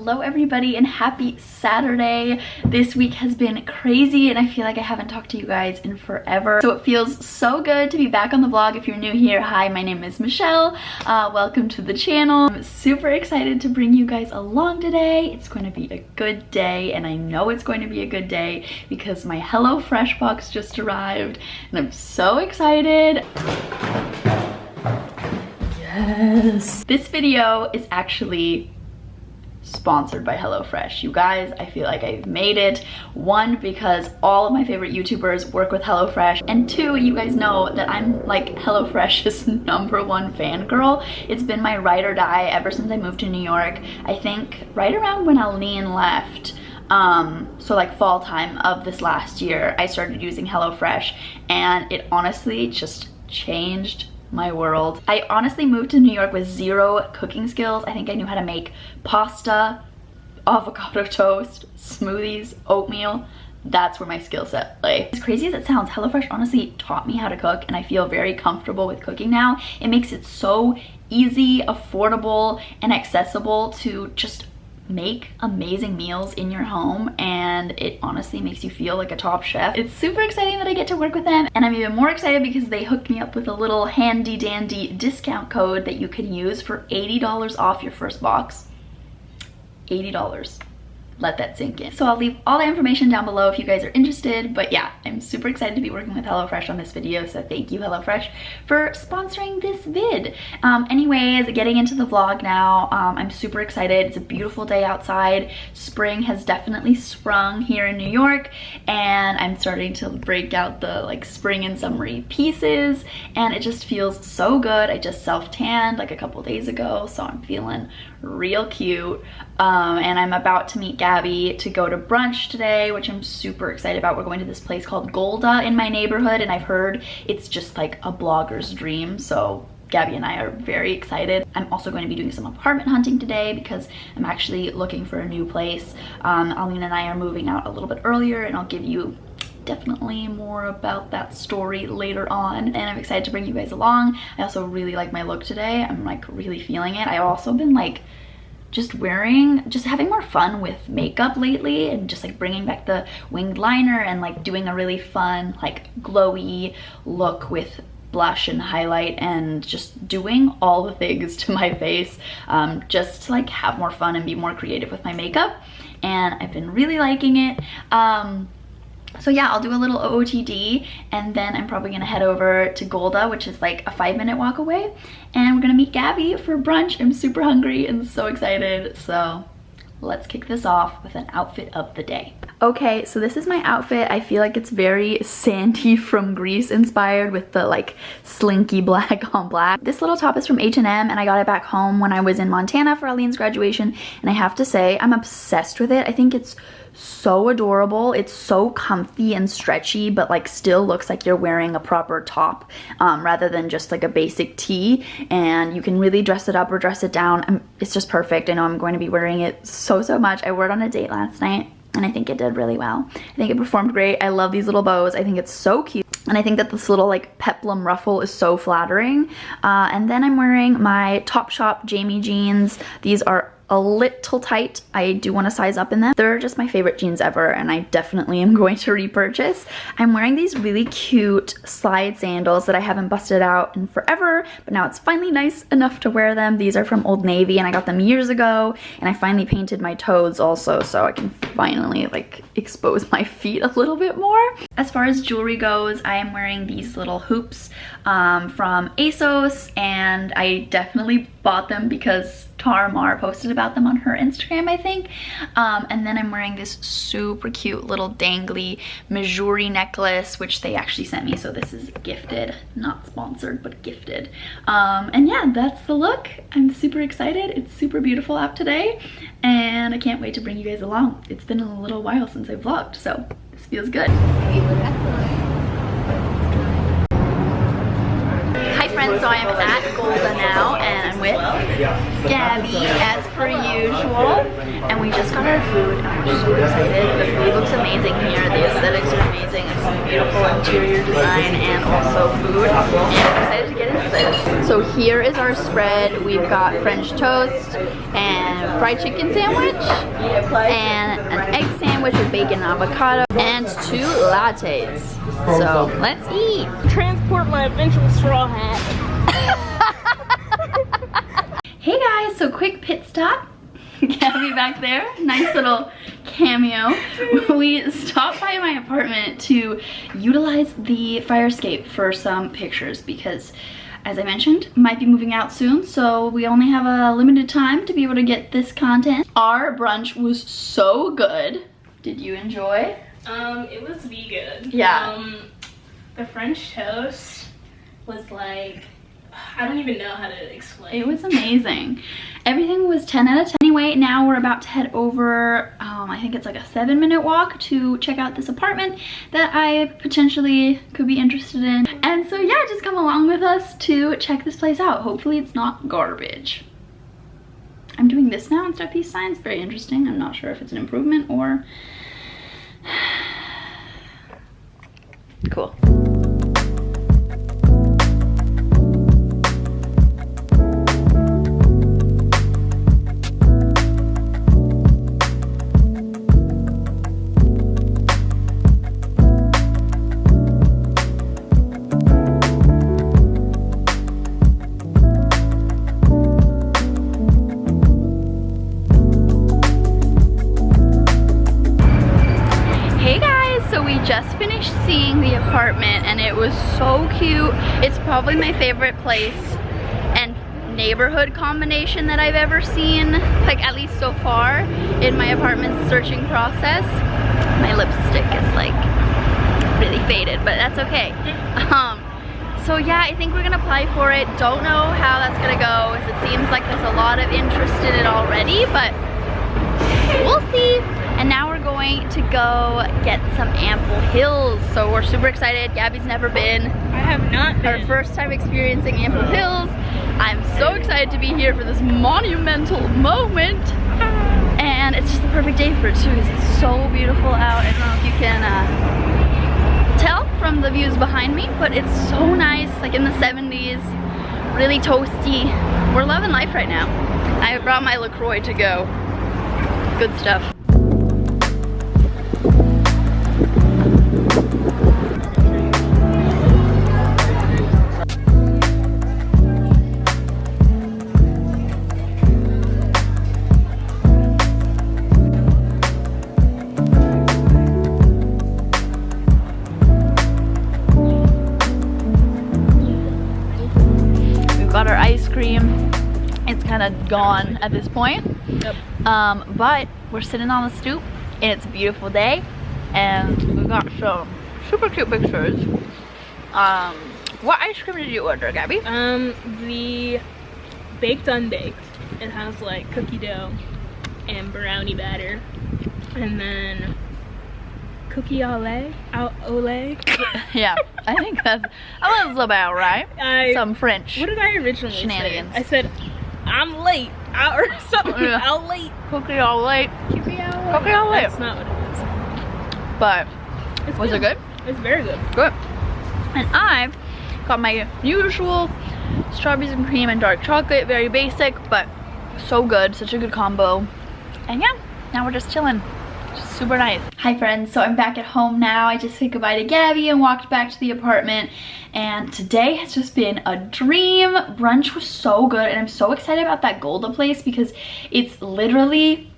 Hello everybody and happy Saturday. This week has been crazy and I feel like I haven't talked to you guys in forever. So it feels so good to be back on the vlog. If you're new here, hi, my name is Michelle. Welcome to the channel. I'm super excited to bring you guys along today. It's going to be a good day and I know it's going to be a good day because my HelloFresh box just arrived and I'm so excited. Yes. This video is actually sponsored by HelloFresh. You guys, I feel like I've made it. One, because all of my favorite YouTubers work with HelloFresh, and two, you guys know that I'm like HelloFresh's #1 fangirl. It's been my ride or die ever since I moved to New York. I think right around when Aline left, so like fall time of this last year, I started using HelloFresh and it honestly just changed my world. I honestly moved to New York with zero cooking skills. I think I knew how to make pasta, avocado toast, smoothies, oatmeal. That's where my skill set lay. As crazy as it sounds, HelloFresh honestly taught me how to cook and I feel very comfortable with cooking now. It makes it so easy, affordable, and accessible to just make amazing meals in your home, and it honestly makes you feel like a top chef. It's super exciting that I get to work with them, and I'm even more excited because they hooked me up with a little handy dandy discount code that you can use for $80 off your first box. $80. Let that sink in. So I'll leave all the information down below if you guys are interested, but yeah, I'm super excited to be working with HelloFresh on this video, so thank you HelloFresh for sponsoring this vid. Anyways, getting into the vlog now, I'm super excited. It's a beautiful day outside. Spring has definitely sprung here in New York, and I'm starting to break out the like spring and summery pieces, and it just feels so good. I just self-tanned like a couple days ago, so I'm feeling real cute. And I'm about to meet Gabby to go to brunch today, which I'm super excited about. We're going to this place called Golda in my neighborhood, and I've heard it's just like a blogger's dream, so Gabby and I are very excited. I'm also going to be doing some apartment hunting today because I'm actually looking for a new place. Aline and I are moving out a little bit earlier, and I'll give you definitely more about that story later on, and I'm excited to bring you guys along. I also really like my look today. I'm like really feeling it. I've also been like just having more fun with makeup lately, and just like bringing back the winged liner and like doing a really fun like glowy look with blush and highlight, and just doing all the things to my face just to like have more fun and be more creative with my makeup, and I've been really liking it. So yeah, I'll do a little OOTD, and then I'm probably gonna head over to Golda, which is like a 5-minute walk away, and we're gonna meet Gabby for brunch. I'm super hungry and so excited, so let's kick this off with an outfit of the day. Okay, so this is my outfit. I feel like it's very Sandy from Grease inspired with the like slinky black on black. This little top is from H&M, and I got it back home when I was in Montana for Aline's graduation, and I have to say I'm obsessed with it. I think it's so adorable. It's so comfy and stretchy, but like still looks like you're wearing a proper top rather than just like a basic tee, and you can really dress it up or dress it down. It's just perfect. I know I'm going to be wearing it so much. I wore it on a date last night and I think it did really well. I think it performed great. I love these little bows. I think it's so cute, and I think that this little like peplum ruffle is so flattering. And then I'm wearing my Topshop Jamie jeans. These are a little tight. I do want to size up in them. They're just my favorite jeans ever, and I definitely am going to repurchase. I'm wearing these really cute slide sandals that I haven't busted out in forever, but now it's finally nice enough to wear them. These are from Old Navy, and I got them years ago, and I finally painted my toes also, so I can finally like expose my feet a little bit more. As far as jewelry goes, I am wearing these little hoops from ASOS, and I definitely bought them because Tara Mar posted about them on her Instagram, I think. And then I'm wearing this super cute little dangly Missouri necklace, which they actually sent me, so this is gifted, not sponsored, but gifted. And yeah, that's the look. I'm super excited. It's super beautiful out today, and I can't wait to bring you guys along. It's been a little while since I vlogged, so this feels good. Hi friends, so I am at Golda now, and I'm with Gabby as per usual, and we just got our food and we're super excited. The food looks amazing here, the aesthetics are amazing, it's beautiful interior design and also food, and I'm excited to get into this. So here is our spread. We've got French toast and fried chicken sandwich and an egg sandwich with bacon and avocado and 2 lattes. So let's eat. Transport my eventual straw hat. Hey guys, so quick pit stop. Gabby back there, nice little cameo. We stopped by my apartment to utilize the fire escape for some pictures because, as I mentioned, might be moving out soon, so we only have a limited time to be able to get this content. Our brunch was so good. Did you enjoy? It was good. Yeah. The French toast was like, I don't even know how to explain. It was amazing. Everything was 10 out of 10. Anyway, now we're about to head over, I think it's like a 7-minute walk to check out this apartment that I potentially could be interested in. And so yeah, just come along with us to check this place out. Hopefully it's not garbage. I'm doing this now instead of peace signs. Very interesting. I'm not sure if it's an improvement or... Cool. Just finished seeing the apartment and it was so cute. It's probably my favorite place and neighborhood combination that I've ever seen, like at least so far in my apartment searching process. My lipstick is like really faded, but that's okay. So yeah, I think we're gonna apply for it. Don't know how that's gonna go, as it seems like there's a lot of interest in it already, but we'll see. And now we're going to go get some Ample Hills. So we're super excited. Gabby's never been. I have not been. Her first time experiencing Ample Hills. I'm so excited to be here for this monumental moment. And it's just the perfect day for it too, because it's so beautiful out. I don't know if you can tell from the views behind me, but it's so nice, like in the 70s, really toasty. We're loving life right now. I brought my LaCroix to go. Good stuff. Got our ice cream. It's kind of gone at this point. Yep. But we're sitting on the stoop and it's a beautiful day and we got some super cute pictures. What ice cream did you order, Gabby? The baked unbaked. It has like cookie dough and brownie batter, and then cookie ole. Yeah, I think that was about right. Some French. What did I originally shenanigans say? I said, I'm late, or something. Yeah. I'm late. Cookie all late. Cookie all late. Cookie all late. That's not what it is. But was it good? It's very good. Good. And I've got my usual strawberries and cream and dark chocolate. Very basic, but so good. Such a good combo. And yeah, now we're just chilling. Just super nice. Hi friends, so I'm back at home now. I just said goodbye to Gabby and walked back to the apartment. And today has just been a dream. Brunch was so good and I'm so excited about that Golda place because it's literally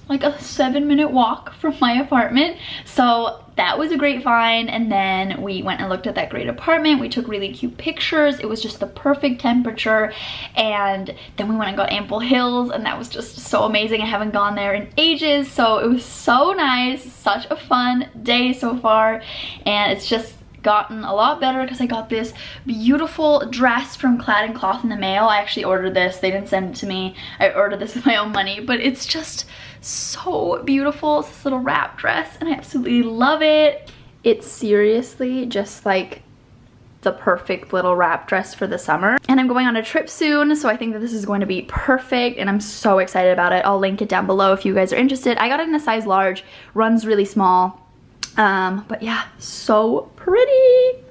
like a 7-minute walk from my apartment. So that was a great find. And then we went and looked at that great apartment. We took really cute pictures. It was just the perfect temperature. And then we went and got Ample Hills and that was just so amazing. I haven't gone there in ages. So it was so nice. Such a fun day so far. And it's just gotten a lot better because I got this beautiful dress from Clad & Cloth in the mail. I actually ordered this. They didn't send it to me. I ordered this with my own money, but it's just so beautiful. It's this little wrap dress and I absolutely love it. It's seriously just like the perfect little wrap dress for the summer. And I'm going on a trip soon, so I think that this is going to be perfect and I'm so excited about it. I'll link it down below if you guys are interested. I got it in a size large, runs really small. But yeah, so pretty.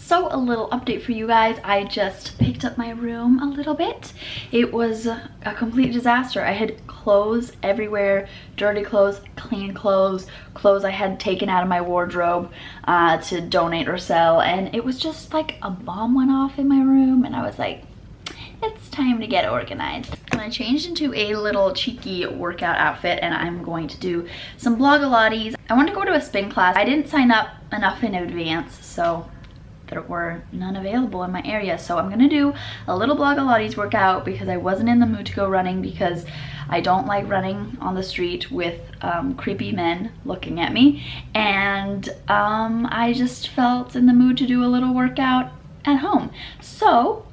So a little update for you guys. I just picked up my room a little bit. It was a complete disaster. I had clothes everywhere, dirty clothes, clean clothes, clothes I had taken out of my wardrobe to donate or sell, and it was just like a bomb went off in my room, and I was like, it's time to get organized. And I changed into a little cheeky workout outfit, and I'm going to do some Blogilates. I want to go to a spin class. I didn't sign up enough in advance, so there were none available in my area, so I'm gonna do a little Blogilates workout because I wasn't in the mood to go running, because I don't like running on the street with creepy men looking at me, and I just felt in the mood to do a little workout at home. So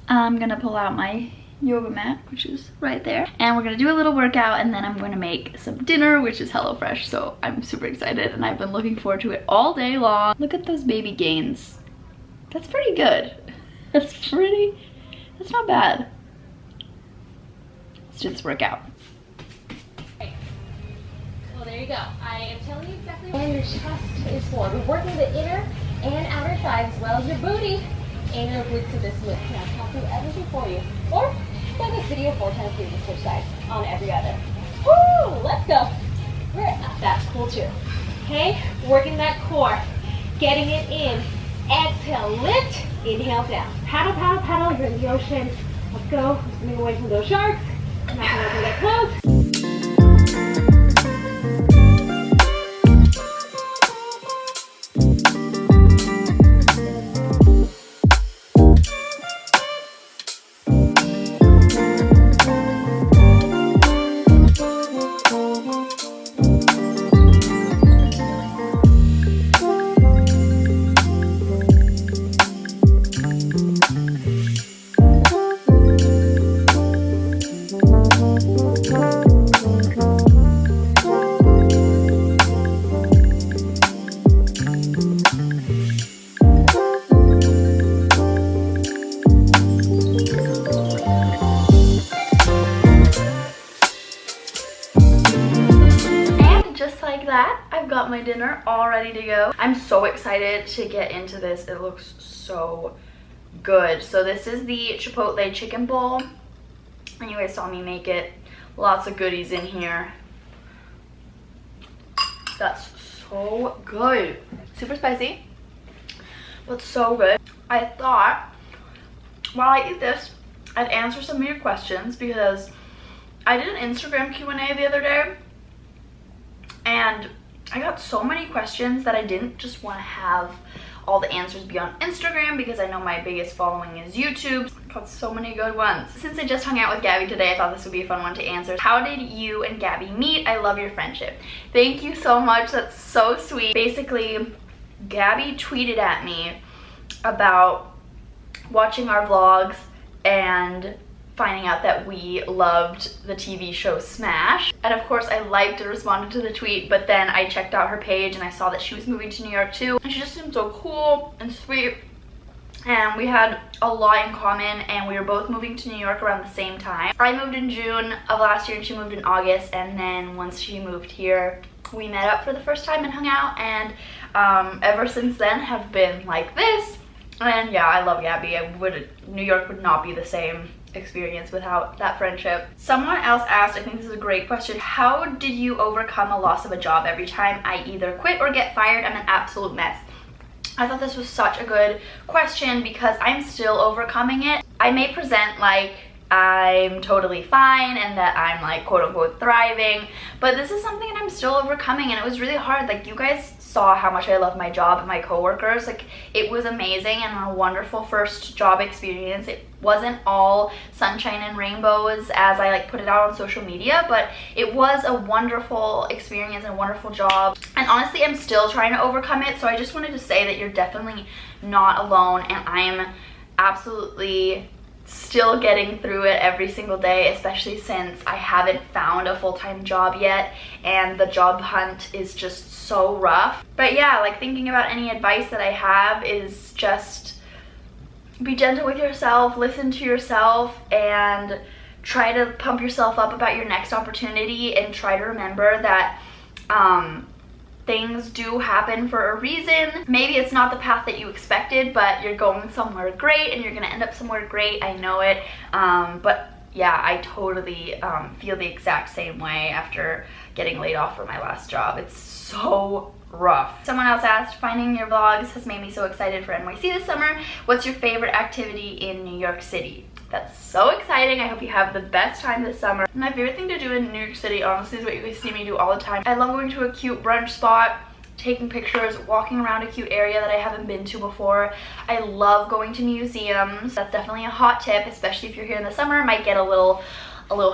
I'm gonna pull out my yoga mat, which is right there, and we're gonna do a little workout, and then I'm gonna make some dinner, which is HelloFresh. So I'm super excited, and I've been looking forward to it all day long. Look at those baby gains. That's pretty good. That's not bad. Let's do this workout. Okay. Well, there you go. I am telling you exactly what your chest is for. We're working the inner and outer thighs as well as your booty and your glutes to this move. Now, I'll do everything for you. Or play this video 4 times through the switch sides on every other. Woo! Let's go. That's cool too. Okay, working that core, getting it in. Exhale, lift, inhale down. Paddle, paddle, paddle, you're in the ocean. Let's go, I'm swimming away from those sharks. I'm not gonna open that close. I've got my dinner all ready to go. I'm so excited to get into this. It looks so good. So this is the Chipotle chicken bowl, and you guys saw me make it. Lots of goodies in here. That's so good. Super spicy, but so good. I thought while I eat this, I'd answer some of your questions, because I did an Instagram Q&A the other day, and I got so many questions that I didn't just want to have all the answers be on Instagram, because I know my biggest following is YouTube. Got so many good ones. Since I just hung out with Gabby today, I thought this would be a fun one to answer. How did you and Gabby meet? I love your friendship. Thank you so much. That's so sweet. Basically, Gabby tweeted at me about watching our vlogs and finding out that we loved the TV show Smash. And of course I liked and responded to the tweet, but then I checked out her page and I saw that she was moving to New York too. And she just seemed so cool and sweet. And we had a lot in common, and we were both moving to New York around the same time. I moved in June of last year and she moved in August, and then once she moved here, we met up for the first time and hung out, and ever since then have been like this. And yeah, I love Gabby. New York would not be the same experience without that friendship. Someone else asked, I think this is a great question, how did you overcome a loss of a job? Every time I either quit or get fired, I'm an absolute mess. I thought this was such a good question because I'm still overcoming it. I may present like I'm totally fine and that I'm like quote unquote thriving, but this is something that I'm still overcoming, and it was really hard. Like, you guys saw how much I love my job and my coworkers. Like, it was amazing and a wonderful first job experience. It wasn't all sunshine and rainbows as I like put it out on social media, but it was a wonderful experience and a wonderful job. And honestly, I'm still trying to overcome it. So I just wanted to say that you're definitely not alone, and I'm absolutely still getting through it every single day, especially since I haven't found a full-time job yet and the job hunt is just so rough. But yeah, like, thinking about any advice that I have is just be gentle with yourself, listen to yourself, and try to pump yourself up about your next opportunity, and try to remember that things do happen for a reason. Maybe it's not the path that you expected, but you're going somewhere great and you're gonna end up somewhere great. I know it. But yeah, I totally feel the exact same way after getting laid off from my last job. It's so rough. Someone else asked, finding your vlogs has made me so excited for NYC this summer. What's your favorite activity in New York City? That's so exciting. I hope you have the best time this summer. My favorite thing to do in New York City, honestly, is what you guys see me do all the time. I love going to a cute brunch spot, taking pictures, walking around a cute area that I haven't been to before. I love going to museums. That's definitely a hot tip, especially if you're here in the summer. It might get a little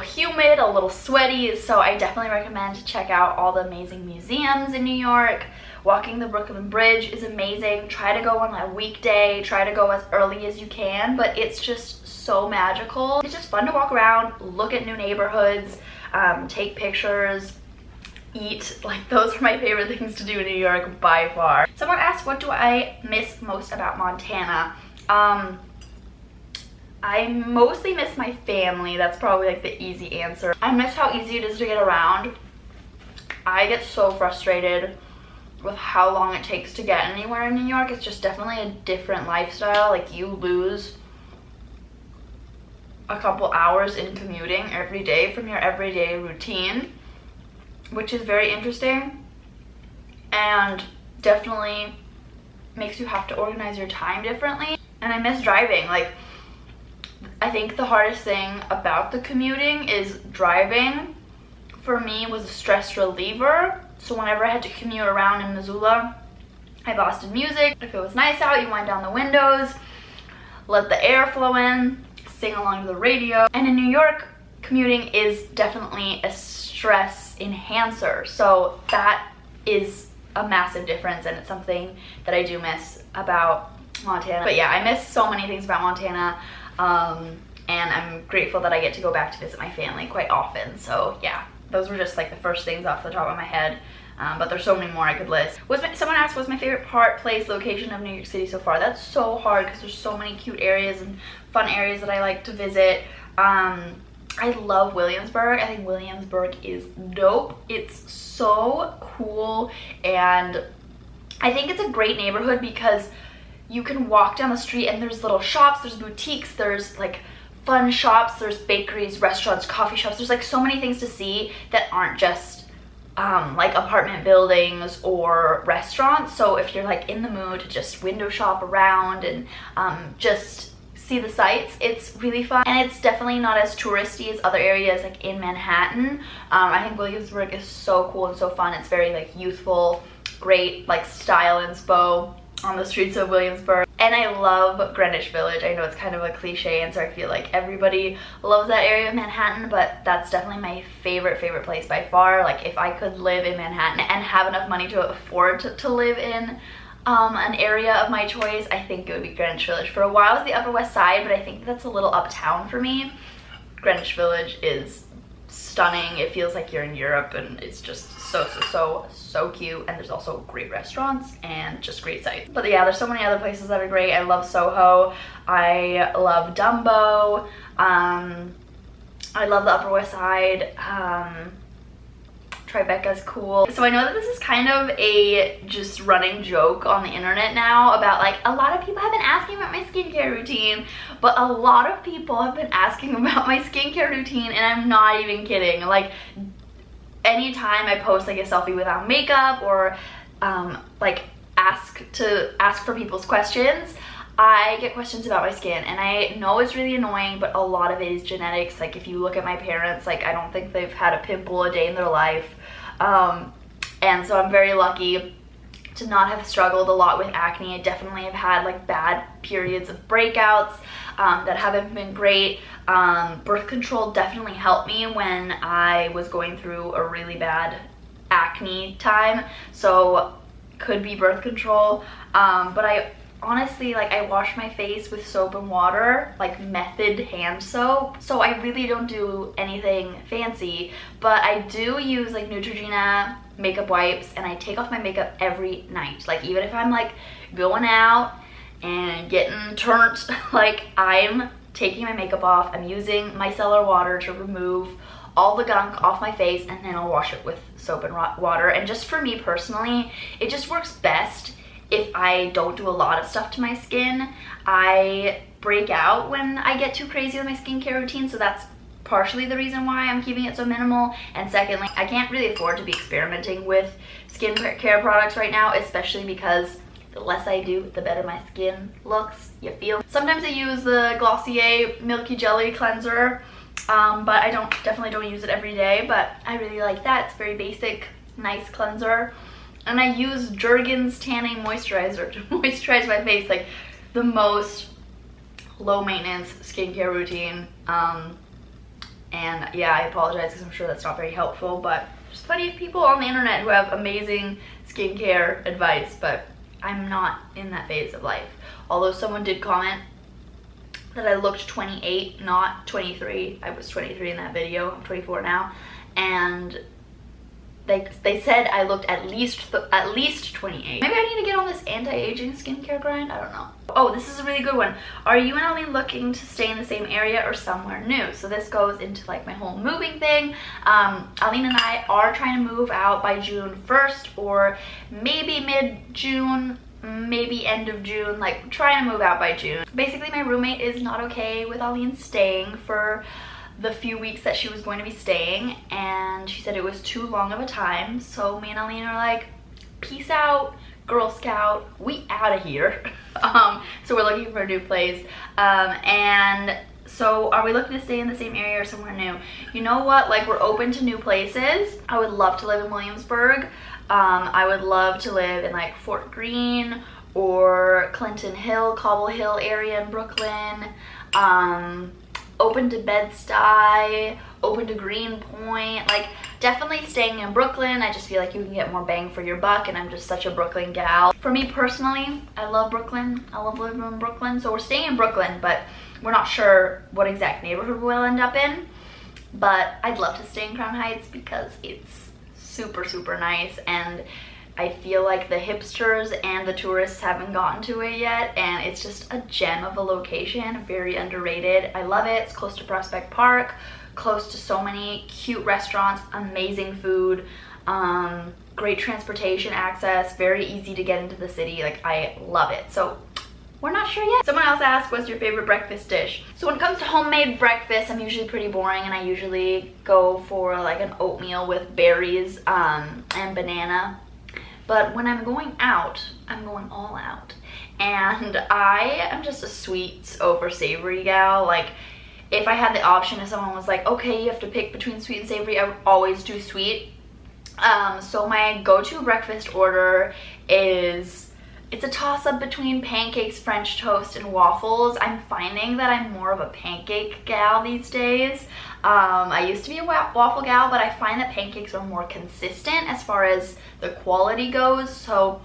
humid, a little sweaty, so I definitely recommend to check out all the amazing museums in New York. Walking the Brooklyn Bridge is amazing. Try to go on a weekday, try to go as early as you can, but it's just so magical. It's just fun to walk around, look at new neighborhoods, take pictures, eat. Like, those are my favorite things to do in New York by far. Someone asked, what do I miss most about Montana? I mostly miss my family. That's probably like the easy answer. I miss how easy it is to get around. I get so frustrated with how long it takes to get anywhere in New York. It's just definitely a different lifestyle. Like, you lose a couple hours in commuting every day from your everyday routine, which is very interesting and definitely makes you have to organize your time differently. And I miss driving. Like, I think the hardest thing about the commuting is driving. For me, was a stress reliever. So whenever I had to commute around in Missoula, I blasted music. If it was nice out, you wind down the windows, let the air flow in, sing along to the radio. And in New York, commuting is definitely a stress enhancer. So that is a massive difference, and it's something that I do miss about Montana. But yeah, I miss so many things about Montana. And I'm grateful that I get to go back to visit my family quite often. So yeah, those were just like the first things off the top of my head. But there's so many more I could list. Someone asked, what's my favorite part, place, location of New York City so far? That's so hard because there's so many cute areas and fun areas that I like to visit. I love Williamsburg. I think Williamsburg is dope. It's so cool, and I think it's a great neighborhood because you can walk down the street and there's little shops, there's boutiques, there's like fun shops, there's bakeries, restaurants, coffee shops. There's like so many things to see that aren't just like apartment buildings or restaurants. So if you're like in the mood to just window shop around and just see the sights, it's really fun. And it's definitely not as touristy as other areas like in Manhattan. I think Williamsburg is so cool and so fun. It's very like youthful, great like style inspo on the streets of Williamsburg. And I love Greenwich Village. I know it's kind of a cliche answer. I feel like everybody loves that area of Manhattan, but that's definitely my favorite place by far. Like, if I could live in Manhattan and have enough money to afford to live in an area of my choice, I think it would be Greenwich Village. For a while it was the Upper West Side, but I think that's a little uptown for me. Greenwich Village is stunning. It feels like you're in Europe, and it's just so cute. And there's also great restaurants and just great sights. But yeah, there's so many other places that are great. I love Soho. I love Dumbo. I love the Upper West Side. Tribeca's cool. So I know that this is kind of a just running joke on the internet now about like a lot of people have been asking about my skincare routine, but a lot of people have been asking about my skincare routine, and I'm not even kidding. Like, anytime I post like a selfie without makeup or like ask for people's questions, I get questions about my skin. And I know it's really annoying, but a lot of it is genetics. Like, if you look at my parents, like, I don't think they've had a pimple a day in their life. And so I'm very lucky to not have struggled a lot with acne. I definitely have had like bad periods of breakouts that haven't been great. Birth control definitely helped me when I was going through a really bad acne time, so could be birth control. But I honestly, like, I wash my face with soap and water, like method hand soap, so I really don't do anything fancy. But I do use like Neutrogena makeup wipes, and I take off my makeup every night. Like, even if I'm like going out and getting turnt, like, I'm taking my makeup off. I'm using micellar water to remove all the gunk off my face, and then I'll wash it with soap and water. And just for me personally, it just works best if I don't do a lot of stuff to my skin. I break out when I get too crazy with my skincare routine, so that's partially the reason why I'm keeping it so minimal. And secondly, I can't really afford to be experimenting with skincare products right now, especially because the less I do, the better my skin looks, you feel. Sometimes I use the Glossier Milky Jelly Cleanser, but I definitely don't use it every day, but I really like that. It's very basic, nice cleanser. And I use Jergens Tanning Moisturizer to moisturize my face, like the most low maintenance skincare routine. And yeah, I apologize because I'm sure that's not very helpful, but there's plenty of people on the internet who have amazing skincare advice, but I'm not in that phase of life. Although someone did comment that I looked 28, not 23. I was 23 in that video. I'm 24 now. And they said I looked at least 28. Maybe I need to get on this anti-aging skincare grind. I don't know. Oh, this is a really good one. Are you and Aline looking to stay in the same area or somewhere new? So this goes into like my whole moving thing. Aline and I are trying to move out by June 1st or maybe mid-June, maybe end of June, like trying to move out by June. Basically, my roommate is not okay with Aline staying for the few weeks that she was going to be staying, and she said it was too long of a time. So me and Aline are like, peace out, Girl Scout, we out of here. So we're looking for a new place, and so are we looking to stay in the same area or somewhere new? You know what, like, we're open to new places. I would love to live in Williamsburg. I would love to live in like Fort Greene or Clinton Hill, Cobble Hill area in Brooklyn. Open to Bed-Stuy, open to Greenpoint, like definitely staying in Brooklyn. I just feel like you can get more bang for your buck, and I'm just such a Brooklyn gal. For me personally, I love Brooklyn. I love living in Brooklyn, so we're staying in Brooklyn, but we're not sure what exact neighborhood we'll end up in. But I'd love to stay in Crown Heights because it's super, super nice, and I feel like the hipsters and the tourists haven't gotten to it yet, and it's just a gem of a location, very underrated. I love it. It's close to Prospect Park, close to so many cute restaurants, amazing food, great transportation access, very easy to get into the city. Like, I love it. So we're not sure yet. Someone else asked, what's your favorite breakfast dish? So when it comes to homemade breakfast, I'm usually pretty boring, and I usually go for like an oatmeal with berries and banana. But when I'm going out, I'm going all out. And I am just a sweets over savory gal. Like, if I had the option, if someone was like, okay, you have to pick between sweet and savory, I would always do sweet. So my go-to breakfast order is, it's a toss-up between pancakes, French toast, and waffles. I'm finding that I'm more of a pancake gal these days. I used to be a waffle gal, but I find that pancakes are more consistent as far as the quality goes. So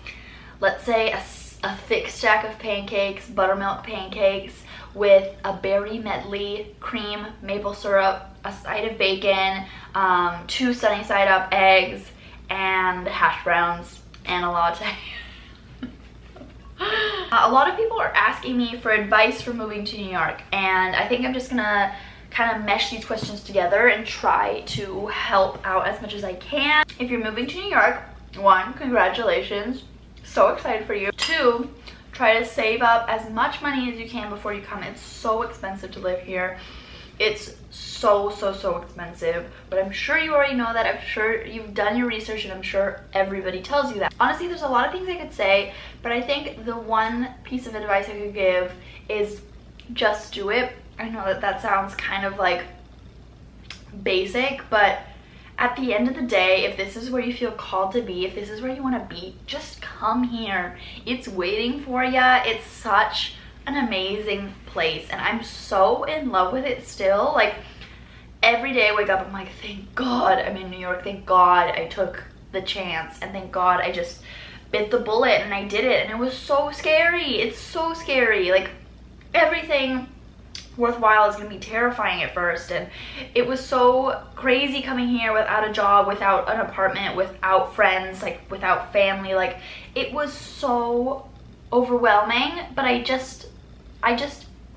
let's say a thick stack of pancakes, buttermilk pancakes with a berry medley, cream, maple syrup, a side of bacon, 2 sunny side up eggs, and hash browns, and a latte. A lot of people are asking me for advice for moving to New York, and I think I'm just gonna kind of mesh these questions together and try to help out as much as I can. If you're moving to New York, 1, congratulations, so excited for you. 2, try to save up as much money as you can before you come. It's so expensive to live here. It's so expensive, but I'm sure you already know that. I'm sure you've done your research, and I'm sure everybody tells you that. Honestly, there's a lot of things I could say, but I think the one piece of advice I could give is just do it. I know that that sounds kind of like basic, but at the end of the day, if this is where you feel called to be, if this is where you want to be, just come here. It's waiting for ya. It's such an amazing place, and I'm so in love with it still. Like, every day I wake up, I'm like, thank God I'm in New York. Thank God I took the chance, and thank God I just bit the bullet and I did it. And it was so scary. It's so scary. Like, everything worthwhile is gonna be terrifying at first, and it was so crazy coming here without a job, without an apartment, without friends, like without family. Like, it was so overwhelming, but I just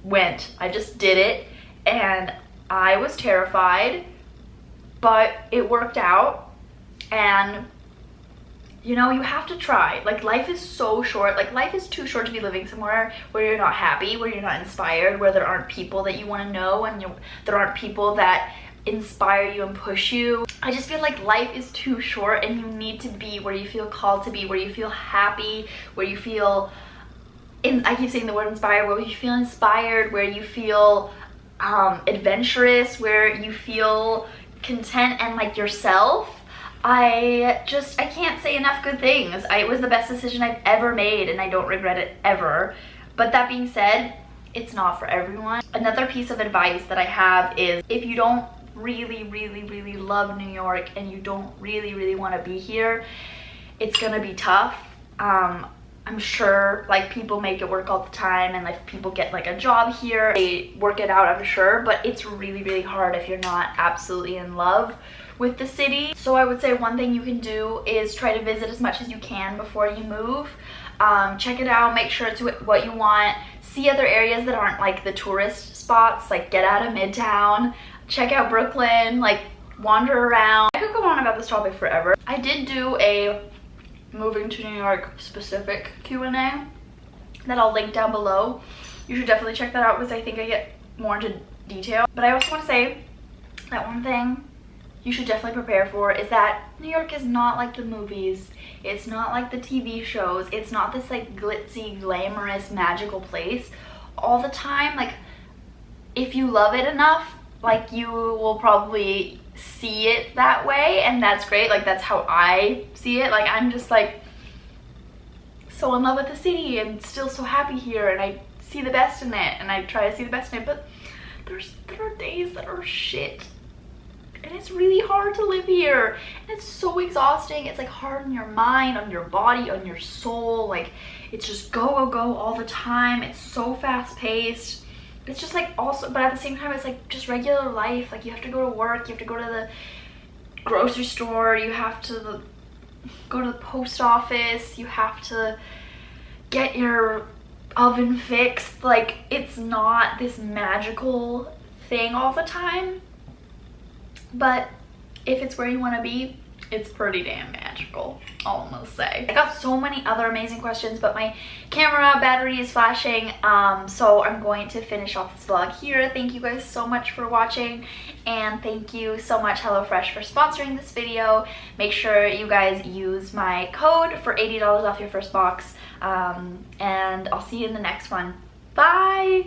went. I just did it, and I was terrified, but it worked out. And you know, you have to try. Like, life is so short. Like, life is too short to be living somewhere where you're not happy, where you're not inspired, where there aren't people that you want to know, and there aren't people that inspire you and push you. I just feel like life is too short, and you need to be where you feel called to be, where you feel happy, where you feel, I keep saying the word inspired, where you feel inspired, where you feel adventurous, where you feel content and like yourself. I can't say enough good things. It was the best decision I've ever made, and I don't regret it ever. But that being said, it's not for everyone. Another piece of advice that I have is, if you don't really love New York and you don't really want to be here, it's gonna be tough. I'm sure like people make it work all the time, and like people get like a job here, they work it out, I'm sure, but it's really hard if you're not absolutely in love with the city. So I would say one thing you can do is try to visit as much as you can before you move. Check it out, make sure it's what you want, see other areas that aren't like the tourist spots, like get out of Midtown, check out Brooklyn, like wander around. I could go on about this topic forever. I did do a moving to New York specific Q&A that I'll link down below. You should definitely check that out because I think I get more into detail. But I also want to say that one thing you should definitely prepare for is that New York is not like the movies. It's not like the TV shows. It's not this like glitzy, glamorous, magical place all the time. Like, if you love it enough, like, you will probably see it that way, and that's great. Like, that's how I see it. Like, I'm just like so in love with the city and still so happy here, and I see the best in it, and I try to see the best in it, but there are days that are shit. And it's really hard to live here, and it's so exhausting. It's like hard on your mind, on your body, on your soul. Like, it's just go all the time. It's so fast paced. It's just like also, but at the same time, it's like just regular life. Like, you have to go to work, you have to go to the grocery store, you have to go to the post office, you have to get your oven fixed. Like, it's not this magical thing all the time. But if it's where you want to be, it's pretty damn magical, I'll almost say. I got so many other amazing questions, but my camera battery is flashing, so I'm going to finish off this vlog here. Thank you guys so much for watching, and thank you so much HelloFresh for sponsoring this video. Make sure you guys use my code for $80 off your first box, and I'll see you in the next one. Bye!